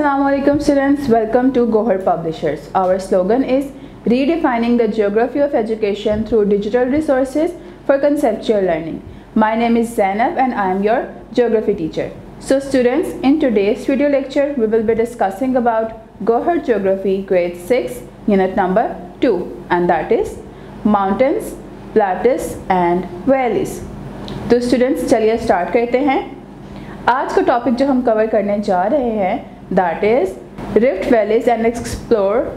Assalamualaikum students, welcome to Gohar Publishers. Our slogan is redefining the geography of education through digital resources for conceptual learning. My name is Zainab and I am your geography teacher. So students, in today's video lecture we will be discussing about Gohar Geography grade 6 unit number 2, and that is mountains, plateaus and valleys. तो students चलिए start करते हैं। आज का topic जो हम cover करने जा रहे हैं that is rift valleys and explore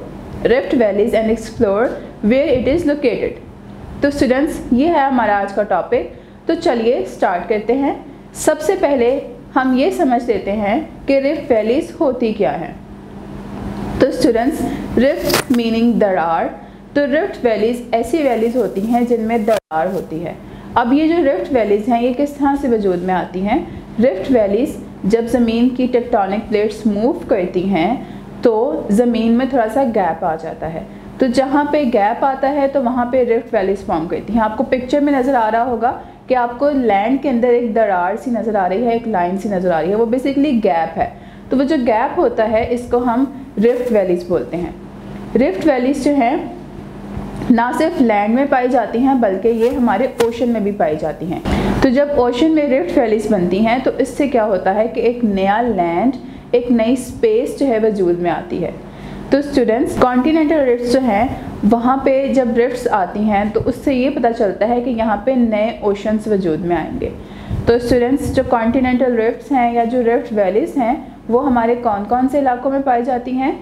where it is located. तो स्टूडेंट्स ये है हमारा आज का टॉपिक। तो चलिए स्टार्ट करते हैं। सबसे पहले हम ये समझ लेते हैं कि रिफ्ट वैलीज होती क्या हैं। तो स्टूडेंट्स, रिफ्ट मीनिंग दरार। तो रिफ्ट वैलीज ऐसी वैलीज होती हैं जिनमें दरार होती है। अब ये जो रिफ्ट वैलीज हैं ये किस तरह से वजूद में आती हैं? रिफ्ट वैलीज जब ज़मीन की टेक्टोनिक प्लेट्स मूव करती हैं तो ज़मीन में थोड़ा सा गैप आ जाता है। तो जहाँ पे गैप आता है तो वहाँ पे रिफ्ट वैलीज फॉर्म करती हैं। आपको पिक्चर में नज़र आ रहा होगा कि आपको लैंड के अंदर एक दरार सी नज़र आ रही है, एक लाइन सी नज़र आ रही है, वो बेसिकली गैप है। तो वो जो गैप होता है इसको हम रिफ्ट वैलीज बोलते हैं। रिफ्ट वैलीज जो हैं ना सिर्फ लैंड में पाई जाती हैं बल्कि ये हमारे ओशन में भी पाई जाती हैं। तो जब ओशन में रिफ्ट वैलीज बनती हैं तो इससे क्या होता है कि एक नया लैंड, एक नई स्पेस जो है वजूद में आती है। तो स्टूडेंट्स, कॉन्टिनेंटल रिफ्ट्स जो हैं वहाँ पे जब रिफ्ट्स आती हैं तो उससे ये पता चलता है कि यहाँ पे नए ओशंस वजूद में आएंगे। तो स्टूडेंट्स, जो कॉन्टिनेंटल रिफ्ट्स हैं या जो रिफ्ट वैलीज हैं वो हमारे कौन कौन से इलाकों में पाई जाती हैं?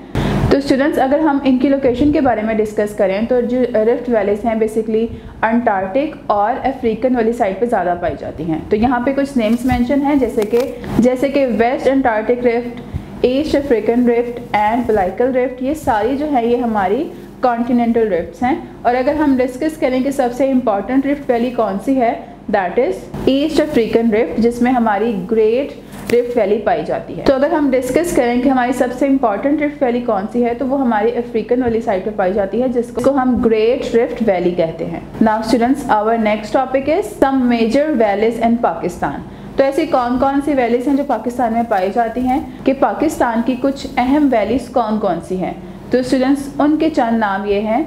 तो स्टूडेंट्स, अगर हम इनकी लोकेशन के बारे में डिस्कस करें तो जो रिफ्ट वैलीज हैं बेसिकली अंटार्कटिक और अफ्रीकन वाली साइड पे ज़्यादा पाई जाती हैं। तो यहाँ पे कुछ नेम्स मेंशन हैं जैसे कि West Antarctic rift, East African rift and Baikal rift. ये सारी जो है ये हमारी कॉन्टिनेंटल रिफ्ट्स हैं। और अगर हम डिस्कस करें कि सबसे इम्पॉर्टेंट रिफ्ट वैली कौन सी है, that is east African rift, जिसमें हमारी ग्रेट रिफ्ट वैली पाई जाती है। तो अगर हम डिस्कस करें कि हमारी सबसे इंपॉर्टेंट रिफ्ट वैली कौन सी है तो वो हमारी अफ्रीकन वाली साइड पे पाई जाती है जिसको हम ग्रेट रिफ्ट वैली कहते हैं। Now students, our next topic is some major valleys in Pakistan. तो ऐसी कौन कौन सी वैलीज हैं जो पाकिस्तान में पाई जाती हैं कि पाकिस्तान की कुछ अहम वैलीज कौन कौन सी हैं? तो स्टूडेंट्स, उनके चंद नाम ये हैं: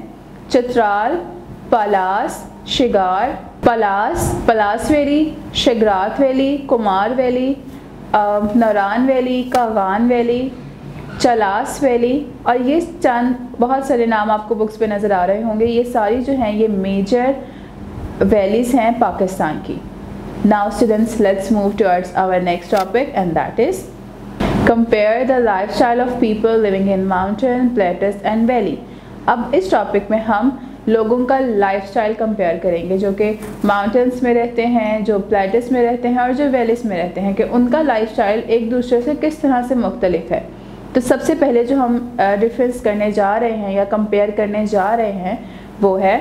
Chitral, Palas, Shigar, Palas valley, Shigrat valley, Kumar valley, Nauran valley, Kaghan valley, Chilas valley. और ये चंद बहुत सारे नाम आपको बुक्स पे नज़र आ रहे होंगे। ये सारी जो हैं ये मेजर वैलीज हैं पाकिस्तान की। Now students, let's move towards our next topic and that is compare the lifestyle of people living in mountain, plateaus and valley. अब इस टॉपिक में हम लोगों का लाइफस्टाइल कंपेयर करेंगे जो कि माउंटेन्स में रहते हैं, जो प्लेटस में रहते हैं और जो वैलीज में रहते हैं, कि उनका लाइफस्टाइल एक दूसरे से किस तरह से मुख्तलिफ है। तो सबसे पहले जो हम डिफरेंस करने जा रहे हैं या कंपेयर करने जा रहे हैं वो है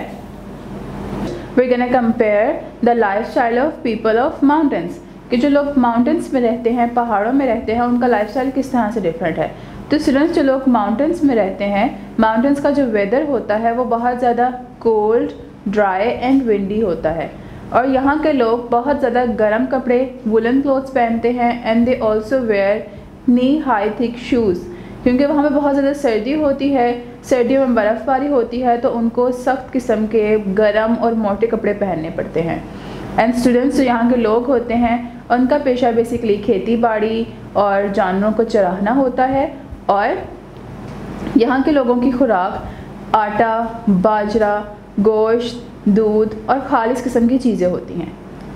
we gonna compare the lifestyle of people of mountains, कि जो लोग माउंटेन्स में रहते हैं, पहाड़ों में रहते हैं, उनका लाइफस्टाइल किस तरह से डिफरेंट है। तो स्टूडेंट्स, जो लोग माउंटेन्स में रहते हैं, माउंटेन्स का जो वेदर होता है वो बहुत ज़्यादा कोल्ड, ड्राई एंड विंडी होता है। और यहाँ के लोग बहुत ज़्यादा गर्म कपड़े, वुलन क्लोथ्स पहनते हैं and they also wear knee high thick shoes, क्योंकि वहाँ पे बहुत ज़्यादा सर्दी होती है, सर्दियों में बर्फ़बारी होती है तो उनको सख्त किस्म के गर्म और मोटे कपड़े पहनने पड़ते हैं। एंड स्टूडेंट्स, जो यहाँ के लोग होते हैं उनका पेशा बेसिकली खेती बाड़ी और जानवरों को चराना होता है। और यहाँ के लोगों की खुराक आटा, बाजरा, गोश्त, दूध और खालिश किस्म की चीज़ें होती हैं।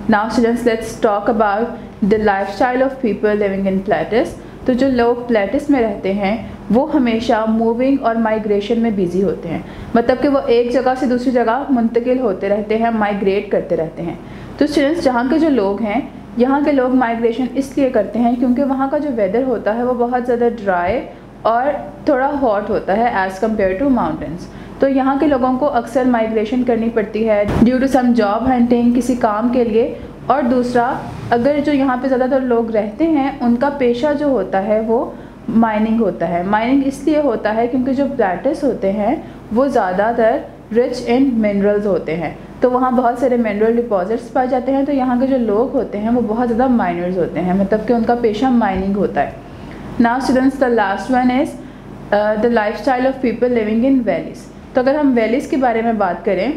Now students, let's talk about the lifestyle of people living in plates. तो जो लोग प्लेटस में रहते हैं वो हमेशा मूविंग और माइग्रेशन में बिजी होते हैं, मतलब कि वो एक जगह से दूसरी जगह मुंतकिल होते रहते हैं, माइग्रेट करते रहते हैं। तो स्टूडेंट्स, जहाँ के जो लोग हैं, यहाँ के लोग माइग्रेशन इसलिए करते हैं क्योंकि वहाँ का जो वेदर होता है वो बहुत ज़्यादा ड्राई और थोड़ा हॉट होता है एज़ कम्पेयर टू माउंटेन्स। तो यहाँ के लोगों को अक्सर माइग्रेशन करनी पड़ती है due to some job hunting, किसी काम के लिए। और दूसरा, अगर जो यहाँ पे ज़्यादातर लोग रहते हैं उनका पेशा जो होता है वो माइनिंग होता है। माइनिंग इसलिए होता है क्योंकि जो प्लेटस होते हैं वो ज़्यादातर रिच इन मिनरल्स होते हैं, तो वहाँ बहुत सारे मिनरल डिपॉजिट्स पाए जाते हैं। तो यहाँ के जो लोग होते हैं वो बहुत ज़्यादा माइनर्स होते हैं, मतलब कि उनका पेशा माइनिंग होता है। Now students, the last one is the lifestyle of people living in valleys. तो अगर हम वैलीज़ के बारे में बात करें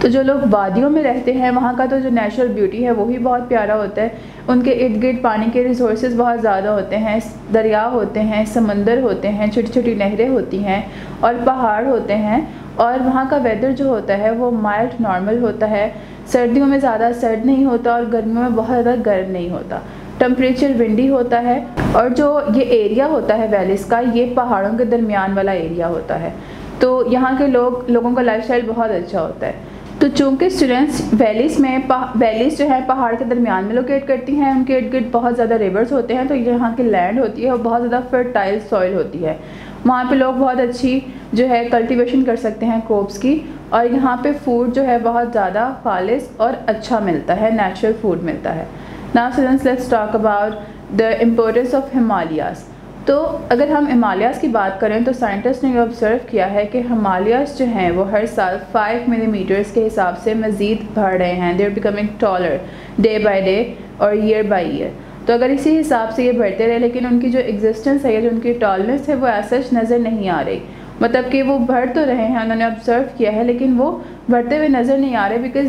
तो जो लोग वादियों में रहते हैं वहाँ का तो जो नेचुरल ब्यूटी है वो ही बहुत प्यारा होता है। उनके इर्द गिर्द पानी के रिसोर्सेज बहुत ज़्यादा होते हैं, दरिया होते हैं, समंदर होते हैं, छोटी छोटी नहरें होती हैं और पहाड़ होते हैं। और वहाँ का वेदर जो होता है वो माइल्ड नॉर्मल होता है, सर्दियों में ज़्यादा सर्द नहीं होता और गर्मियों में बहुत ज़्यादा गर्म नहीं होता। टेम्परेचर विंडी होता है और जो ये एरिया होता है वैलीज़ का, ये पहाड़ों के दरमियान वाला एरिया होता है। तो यहाँ के लोगों का लाइफस्टाइल बहुत अच्छा होता है। तो चूँकि स्टूडेंट्स वैलीज़ जो है पहाड़ के दरमियान में लोकेट करती हैं, उनके इर्द गिर्द बहुत ज़्यादा रिवर्स होते हैं, तो यहाँ की लैंड होती है और बहुत ज़्यादा फर्टाइल सॉइल होती है। वहाँ पे लोग बहुत अच्छी जो है कल्टीवेशन कर सकते हैं क्रॉप्स की, और यहाँ पे फूड जो है बहुत ज़्यादा खालिस और अच्छा मिलता है, नेचुरल फूड मिलता है। Now students, let's talk about the importance of Himalayas. तो अगर हम हिमालयाज़ की बात करें तो साइंटिस्ट ने ये ऑब्ज़र्व किया है कि हिमालयाज़ जो हैं वो हर साल 5 मिलीमीटर्स के हिसाब से मज़ीद बढ़ रहे हैं। They are becoming taller day by day और ईयर बाय ईयर। तो अगर इसी हिसाब से ये बढ़ते रहे, लेकिन उनकी जो एग्जिस्टेंस है, जो उनकी टॉलनेस है, वो ऐसा नज़र नहीं आ रही। मतलब कि वो बढ़ तो रहे हैं, उन्होंने ऑब्ज़र्व किया है, लेकिन वो बढ़ते हुए नज़र नहीं आ रहे, because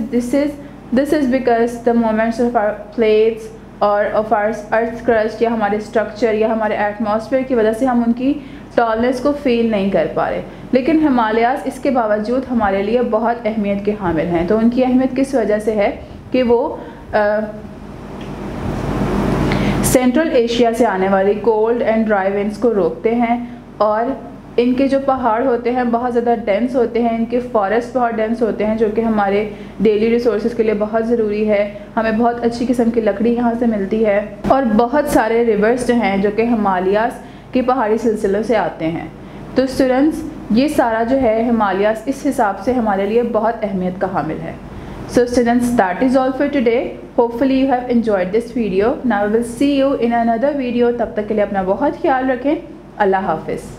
this is because the moments of our plates और ऑफ आवर अर्थ क्रस्ट या हमारे स्ट्रक्चर या हमारे एटमॉस्फेयर की वजह से हम उनकी टॉलनेस को फील नहीं कर पा रहे। लेकिन हिमालयाज़ इसके बावजूद हमारे लिए बहुत अहमियत के हामिल हैं। तो उनकी अहमियत किस वजह से है कि वो सेंट्रल एशिया से आने वाली कोल्ड एंड ड्राई विंड्स को रोकते हैं, और इनके जो पहाड़ होते हैं बहुत ज़्यादा डेंस होते हैं, इनके फॉरेस्ट बहुत डेंस होते हैं, जो कि हमारे डेली रिसोर्सेज के लिए बहुत ज़रूरी है। हमें बहुत अच्छी किस्म की लकड़ी यहाँ से मिलती है, और बहुत सारे रिवर्स जो हैं जो कि हिमालयाज़ के पहाड़ी सिलसिलों से आते हैं। तो स्टूडेंट्स, ये सारा जो है हिमालयाज़ इस हिसाब से हमारे लिए बहुत अहमियत का हामिल है। So students, that is all for today. Hopefully you have enjoyed this video. Now we will see you in another video. तब तक के लिए अपना बहुत ख्याल रखें। अल्लाह हाफिज़।